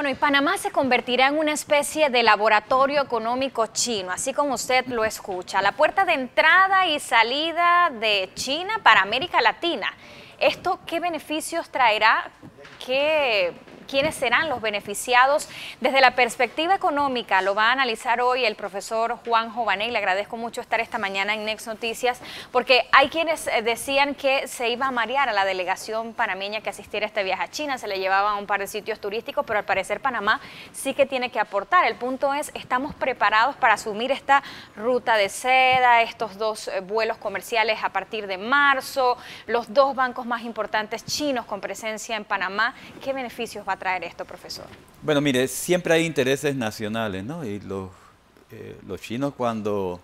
Bueno, y Panamá se convertirá en una especie de laboratorio económico chino, así como usted lo escucha. La puerta de entrada y salida de China para América Latina. ¿Esto qué beneficios traerá? ¿Quiénes serán los beneficiados? Desde la perspectiva económica lo va a analizar hoy el profesor Juan Jovaney. Le agradezco mucho estar esta mañana en Next Noticias, porque hay quienes decían que se iba a marear a la delegación panameña que asistiera a este viaje a China, se le llevaban a un par de sitios turísticos, pero al parecer Panamá sí que tiene que aportar. El punto es, ¿estamos preparados para asumir esta ruta de seda, estos dos vuelos comerciales a partir de marzo, los dos bancos más importantes chinos con presencia en Panamá? ¿Qué beneficios va a traer esto, profesor? Bueno, mire, siempre hay intereses nacionales, ¿no? Y los chinos cuando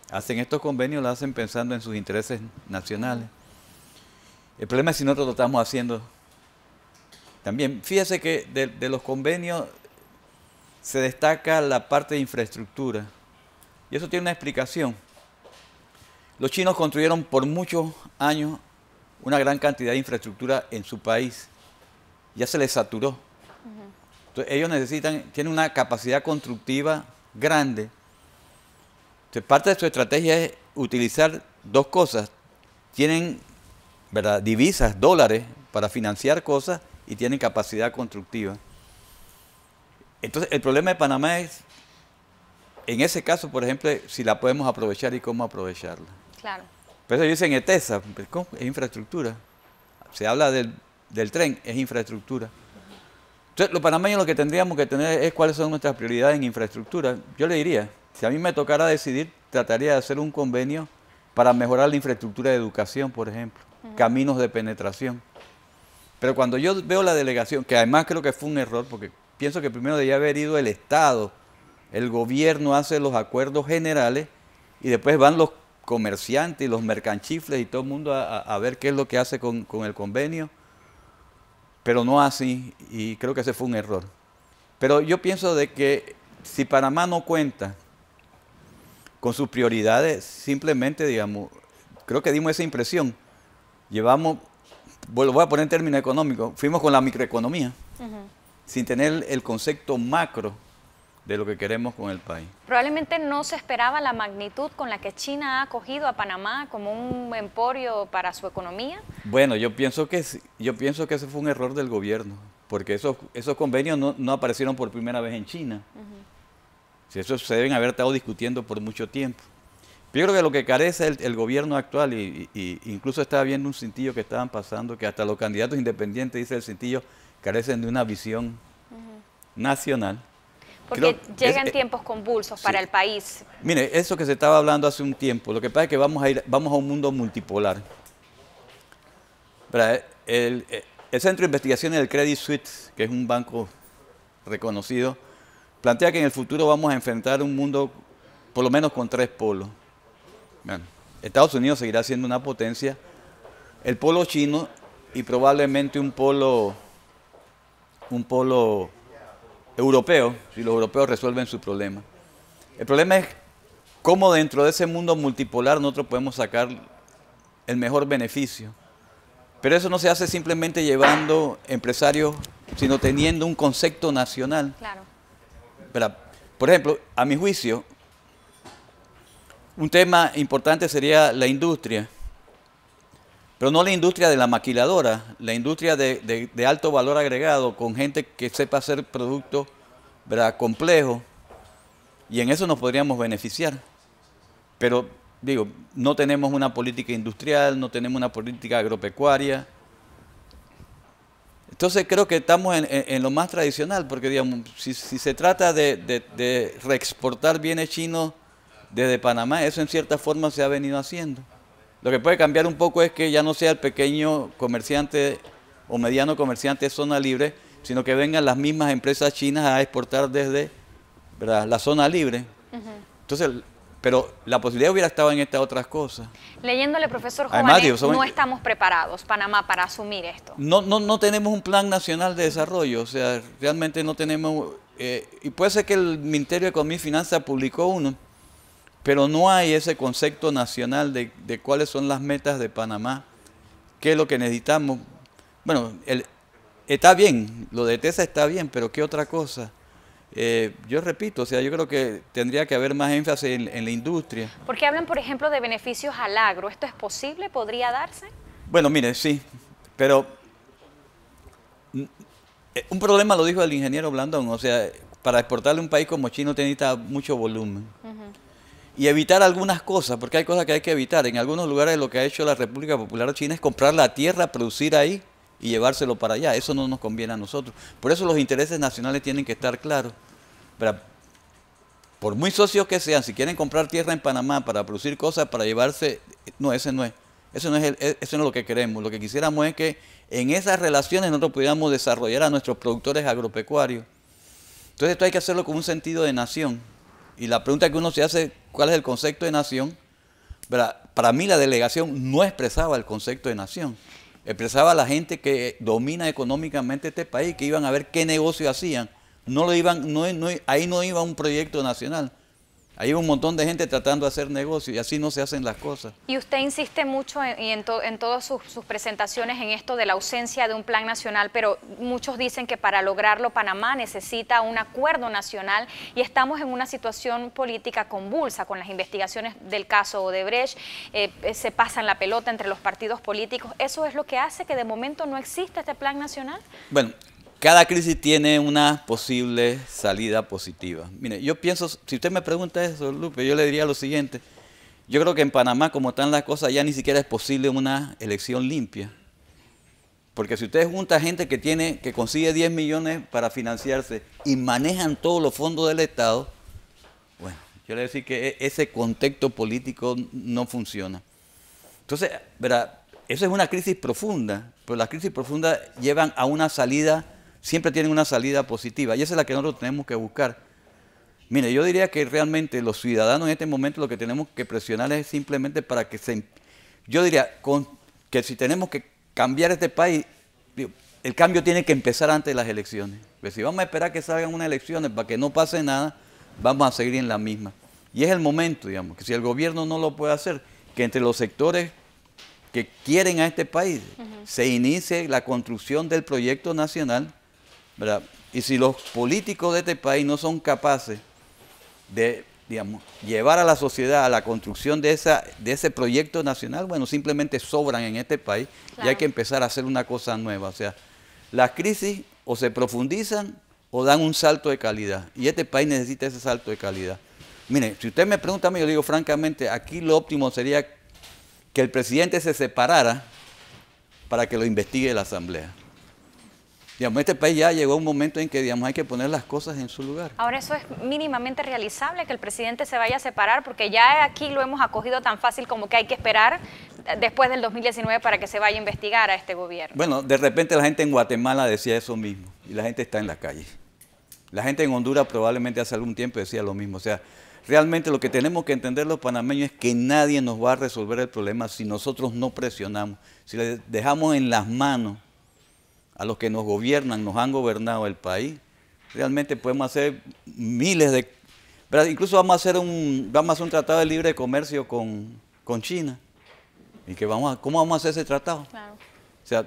hacen estos convenios lo hacen pensando en sus intereses nacionales. El problema es si nosotros lo estamos haciendo también. Fíjese que de los convenios se destaca la parte de infraestructura. Y eso tiene una explicación. Los chinos construyeron por muchos años una gran cantidad de infraestructura en su país. Ya se les saturó. Entonces, ellos tienen una capacidad constructiva grande. Entonces, parte de su estrategia es utilizar dos cosas. Tienen, ¿verdad?, divisas, dólares, para financiar cosas y tienen capacidad constructiva. Entonces, el problema de Panamá es, en ese caso, por ejemplo, si la podemos aprovechar y cómo aprovecharla. Claro. Por eso dicen ETESA, es infraestructura. Se habla del tren, es infraestructura. Entonces, los panameños lo que tendríamos que tener es cuáles son nuestras prioridades en infraestructura. Yo le diría, si a mí me tocara decidir, trataría de hacer un convenio para mejorar la infraestructura de educación, por ejemplo, caminos de penetración. Pero cuando yo veo la delegación, que además creo que fue un error, porque pienso que primero debía haber ido el Estado, el gobierno hace los acuerdos generales y después van los comerciantes y los mercanchifles y todo el mundo a ver qué es lo que hace con el convenio. Pero no así, y creo que ese fue un error. Pero yo pienso de que si Panamá no cuenta con sus prioridades, simplemente, digamos, creo que dimos esa impresión. Llevamos, lo voy a poner en términos económicos, fuimos con la microeconomía, sin tener el concepto macro de lo que queremos con el país. Probablemente no se esperaba la magnitud con la que China ha acogido a Panamá como un emporio para su economía. Bueno, yo pienso que ese fue un error del gobierno, porque esos convenios no aparecieron por primera vez en China. Si eso se deben haber estado discutiendo por mucho tiempo. Yo creo que lo que carece el gobierno actual, y incluso estaba viendo un cintillo que estaban pasando, que hasta los candidatos independientes, dice el cintillo, carecen de una visión nacional. Porque llegan tiempos convulsos para el país. Mire, eso que se estaba hablando hace un tiempo, lo que pasa es que vamos a un mundo multipolar. El Centro de Investigaciones del Credit Suisse, que es un banco reconocido, plantea que en el futuro vamos a enfrentar un mundo por lo menos con 3 polos. Bueno, Estados Unidos seguirá siendo una potencia, el polo chino y probablemente un polo europeo, si los europeos resuelven su problema. El problema es cómo dentro de ese mundo multipolar nosotros podemos sacar el mejor beneficio. Pero eso no se hace simplemente llevando empresarios, sino teniendo un concepto nacional. Claro. Por ejemplo, a mi juicio, un tema importante sería la industria. Pero no la industria de la maquiladora, la industria de alto valor agregado, con gente que sepa hacer productos, ¿verdad?, complejos, y en eso nos podríamos beneficiar. Pero, digo, no tenemos una política industrial, no tenemos una política agropecuaria. Entonces creo que estamos en lo más tradicional, porque, digamos, si se trata de reexportar bienes chinos desde Panamá, eso en cierta forma se ha venido haciendo. Lo que puede cambiar un poco es que ya no sea el pequeño comerciante o mediano comerciante de zona libre, sino que vengan las mismas empresas chinas a exportar desde, ¿verdad?, la zona libre. Entonces, pero la posibilidad hubiera estado en estas otras cosas. Leyéndole, profesor Jovaney, no estamos preparados, Panamá, para asumir esto. No tenemos un plan nacional de desarrollo, o sea, realmente no tenemos, y puede ser que el Ministerio de Economía y Finanzas publicó uno, pero no hay ese concepto nacional de cuáles son las metas de Panamá, qué es lo que necesitamos. Bueno, está bien, lo de TESA está bien, pero ¿qué otra cosa? Yo repito, o sea, yo creo que tendría que haber más énfasis en la industria. Porque hablan, por ejemplo, de beneficios al agro. ¿Esto es posible? ¿Podría darse? Bueno, mire, sí, pero un problema lo dijo el ingeniero Blandón, o sea, para exportarle a un país como China necesita mucho volumen. Y evitar algunas cosas, porque hay cosas que hay que evitar. En algunos lugares lo que ha hecho la República Popular China es comprar la tierra, producir ahí y llevárselo para allá. Eso no nos conviene a nosotros. Por eso los intereses nacionales tienen que estar claros. Pero, por muy socios que sean, si quieren comprar tierra en Panamá para producir cosas, para llevarse, no, ese no es. Eso no es lo que queremos. Lo que quisiéramos es que en esas relaciones nosotros pudiéramos desarrollar a nuestros productores agropecuarios. Entonces esto hay que hacerlo con un sentido de nación. Y la pregunta que uno se hace, ¿cuál es el concepto de nación? Para mí la delegación no expresaba el concepto de nación. Expresaba a la gente que domina económicamente este país, que iban a ver qué negocio hacían. Ahí no iba un proyecto nacional. Ahí iba un montón de gente tratando de hacer negocios y así no se hacen las cosas. Y usted insiste mucho en todas sus presentaciones en esto de la ausencia de un plan nacional, pero muchos dicen que para lograrlo Panamá necesita un acuerdo nacional y estamos en una situación política convulsa con las investigaciones del caso Odebrecht, se pasan la pelota entre los partidos políticos. ¿Eso es lo que hace que de momento no exista este plan nacional? Bueno, cada crisis tiene una posible salida positiva. Mire, yo pienso, si usted me pregunta eso, Lupe, yo le diría lo siguiente. Yo creo que en Panamá, como están las cosas, ya ni siquiera es posible una elección limpia. Porque si usted junta gente que consigue 10 millones para financiarse y manejan todos los fondos del Estado, bueno, yo le voy a decir que ese contexto político no funciona. Entonces, verá, esa es una crisis profunda, pero las crisis profundas llevan a una salida, siempre tienen una salida positiva, y esa es la que nosotros tenemos que buscar. Mire, yo diría que realmente los ciudadanos en este momento lo que tenemos que presionar es simplemente para que yo diría que si tenemos que cambiar este país, el cambio tiene que empezar antes de las elecciones. Pues si vamos a esperar que salgan unas elecciones para que no pase nada, vamos a seguir en la misma. Y es el momento, digamos, que si el gobierno no lo puede hacer, que entre los sectores que quieren a este país se inicie la construcción del proyecto nacional, ¿verdad? Y si los políticos de este país no son capaces de, digamos, llevar a la sociedad a la construcción de ese proyecto nacional, bueno, simplemente sobran en este país. Claro. Y hay que empezar a hacer una cosa nueva. O sea, las crisis o se profundizan o dan un salto de calidad. Y este país necesita ese salto de calidad. Mire, si usted me pregunta a mí, yo digo francamente, aquí lo óptimo sería que el presidente se separara para que lo investigue la Asamblea. Digamos, este país ya llegó a un momento en que, digamos, hay que poner las cosas en su lugar. Ahora, ¿eso es mínimamente realizable, que el presidente se vaya a separar? Porque ya aquí lo hemos acogido tan fácil como que hay que esperar después del 2019 para que se vaya a investigar a este gobierno. Bueno, de repente la gente en Guatemala decía eso mismo y la gente está en la calle. La gente en Honduras probablemente hace algún tiempo decía lo mismo. O sea, realmente lo que tenemos que entender los panameños es que nadie nos va a resolver el problema si nosotros no presionamos, si le dejamos en las manos a los que nos gobiernan, nos han gobernado el país. Realmente podemos hacer miles de... ¿verdad? Incluso vamos a hacer un tratado de libre comercio con China. ¿Y ¿cómo vamos a hacer ese tratado? Claro. O sea,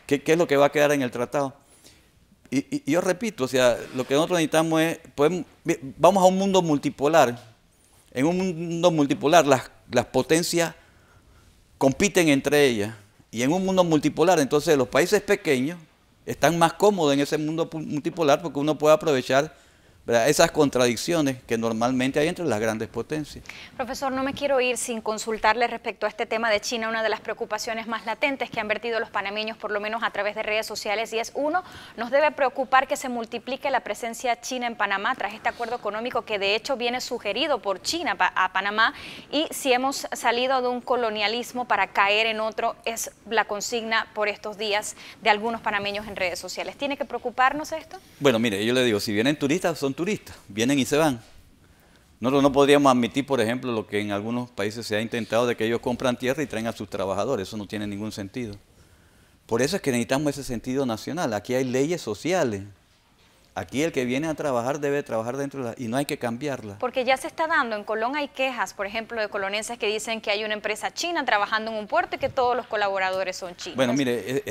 ¿qué es lo que va a quedar en el tratado? Y yo repito, o sea, lo que nosotros necesitamos es... vamos a un mundo multipolar. En un mundo multipolar las potencias compiten entre ellas. Y en un mundo multipolar, entonces los países pequeños están más cómodos en ese mundo multipolar porque uno puede aprovechar, ¿verdad?, esas contradicciones que normalmente hay entre las grandes potencias. Profesor, no me quiero ir sin consultarle respecto a este tema de China, una de las preocupaciones más latentes que han vertido los panameños, por lo menos a través de redes sociales, y es, uno, nos debe preocupar que se multiplique la presencia china en Panamá tras este acuerdo económico que de hecho viene sugerido por China a Panamá, y si hemos salido de un colonialismo para caer en otro, es la consigna por estos días de algunos panameños en redes sociales. ¿Tiene que preocuparnos esto? Bueno, mire, yo le digo, si vienen turistas, son turistas, vienen y se van. Nosotros no podríamos admitir, por ejemplo, lo que en algunos países se ha intentado de que ellos compran tierra y traen a sus trabajadores. Eso no tiene ningún sentido. Por eso es que necesitamos ese sentido nacional. Aquí hay leyes sociales. Aquí el que viene a trabajar debe trabajar dentro de y no hay que cambiarla. Porque ya se está dando. En Colón hay quejas, por ejemplo, de colonenses que dicen que hay una empresa china trabajando en un puerto y que todos los colaboradores son chinos. Bueno, mire,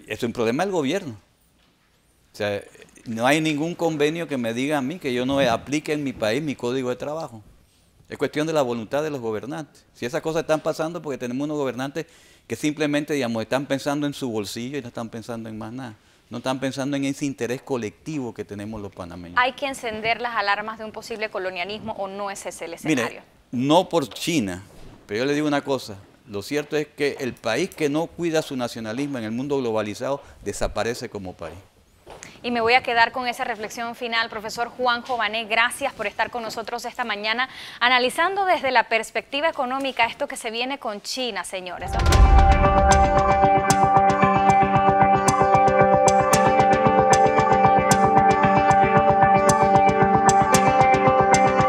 es un problema del gobierno. sea, no hay ningún convenio que me diga a mí que yo no aplique en mi país mi código de trabajo. Es cuestión de la voluntad de los gobernantes. Si esas cosas están pasando porque tenemos unos gobernantes que simplemente, digamos, están pensando en su bolsillo y no están pensando en más nada. No están pensando en ese interés colectivo que tenemos los panameños. ¿Hay que encender las alarmas de un posible colonialismo o no es ese el escenario? Mire, no por China, pero yo le digo una cosa. Lo cierto es que el país que no cuida su nacionalismo en el mundo globalizado desaparece como país. Y me voy a quedar con esa reflexión final. Profesor Juanjo Bané, gracias por estar con nosotros esta mañana, analizando desde la perspectiva económica esto que se viene con China, señores.